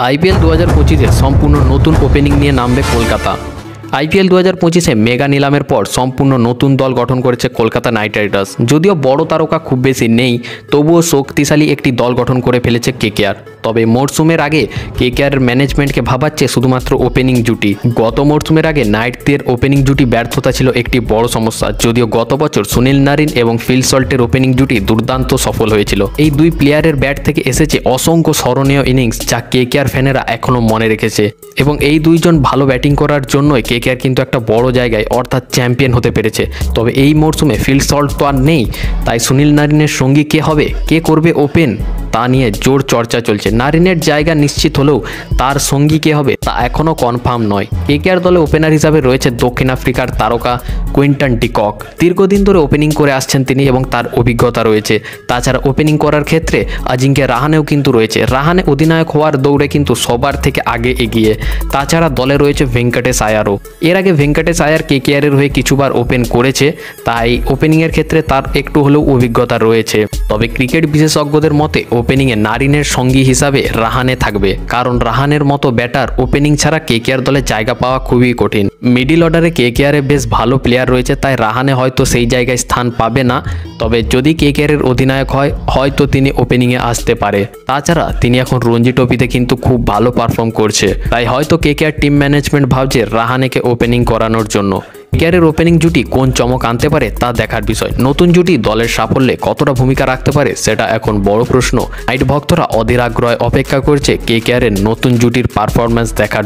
IPL 2025-এ সম্পূর্ণ নতুন opening নিয়ে নামবে কলকাতা। আইপিএল 2025-এ মেগা নিলামের পর সম্পূর্ণ নতুন দল গঠন করেছে কলকাতা নাইট রাইডার্স। যদিও বড় তারকা খুব বেশি নেই, তবুও শক্তিশালী একটি দল গঠন করে ফেলেছে কেকেআর। তবে মরশুমের আগে কেকেআরের ম্যানেজমেন্টকে ভাবাচ্ছে শুধুমাত্র ওপেনিং জুটি। গত মরশুমের আগে নাইটদের ওপেনিং জুটি ব্যর্থতা ছিল একটি বড় সমস্যা। যদিও গত বছর সুনীল নারিন এবং ফিল সল্টের ওপেনিং জুটি দুর্দান্ত সফল হয়েছিল। এই দুই প্লেয়ারের ব্যাট থেকে এসেছে অসংখ্য স্মরণীয় ইনিংস, যা কেকেআর ফ্যানেরা এখনও মনে রেখেছে। এবং এই দুইজন ভালো ব্যাটিং করার জন্যই কেকেআর কিন্তু একটা বড় জায়গায় অর্থাৎ চ্যাম্পিয়ন হতে পেরেছে। তবে এই মরশুমে ফিল সল্ট তো আর নেই, তাই সুনীল নারিনের সঙ্গী কে হবে, কে করবে ওপেন, তা নিয়ে জোর চর্চা চলছে। নারিনের জায়গা নিশ্চিত হলেও তার সঙ্গী কে হবে তা এখনও কনফার্ম নয়। কেকেআর দলে ওপেনার হিসাবে রয়েছে দক্ষিণ আফ্রিকার তারকা কুইন্টন ডিকক। দীর্ঘদিন ধরে ওপেনিং করে আসছেন তিনি এবং তার অভিজ্ঞতা রয়েছে। তাছাড়া ওপেনিং করার ক্ষেত্রে আজিঙ্ক্য রাহানেও কিন্তু রয়েছে। রাহানে অধিনায়ক হওয়ার দৌড়ে কিন্তু সবার থেকে আগে এগিয়ে। তাছাড়া দলে রয়েছে ভেঙ্কটেশ আয়ারও। এর আগে ভেঙ্কটেশ আয়ার কেকেআরের হয়ে কিছুবার ওপেন করেছে, তাই ওপেনিংয়ের ক্ষেত্রে তার একটু হলেও অভিজ্ঞতা রয়েছে। তবে ক্রিকেট বিশেষজ্ঞদের মতে ওপেনিংয়ে নারিনের সঙ্গী হিসাবে রাহানে থাকবে, কারণ রাহানের মতো ব্যাটার ওপেনিং ছাড়া কেকেআর দলে জায়গা পাওয়া খুবই কঠিন। মিডিল অর্ডারে কেকেআরে বেশ ভালো প্লেয়ার রয়েছে, তাই রাহানে হয়তো সেই জায়গায় স্থান পাবে না। তবে যদি কেকেআরের অধিনায়ক হয়, হয়তো তিনি ওপেনিংয়ে আসতে পারে। তাছাড়া তিনি এখন রঞ্জি ট্রফিতে কিন্তু খুব ভালো পারফর্ম করছে, তাই হয়তো কেকেআর টিম ম্যানেজমেন্ট ভাবছে রাহানেকে ওপেনিং করানোর জন্য। কেকেআরের ওপেনিং জুটি কোন চমক আনতে পারে তা দেখার বিষয়। নতুন জুটি দলের সাফল্যে কতটা ভূমিকা রাখতে পারে সেটা এখন বড় প্রশ্ন। নাইট ভক্তরা অধীর আগ্রহে অপেক্ষা করছে কেকেআরের নতুন জুটির পারফরম্যান্স দেখার।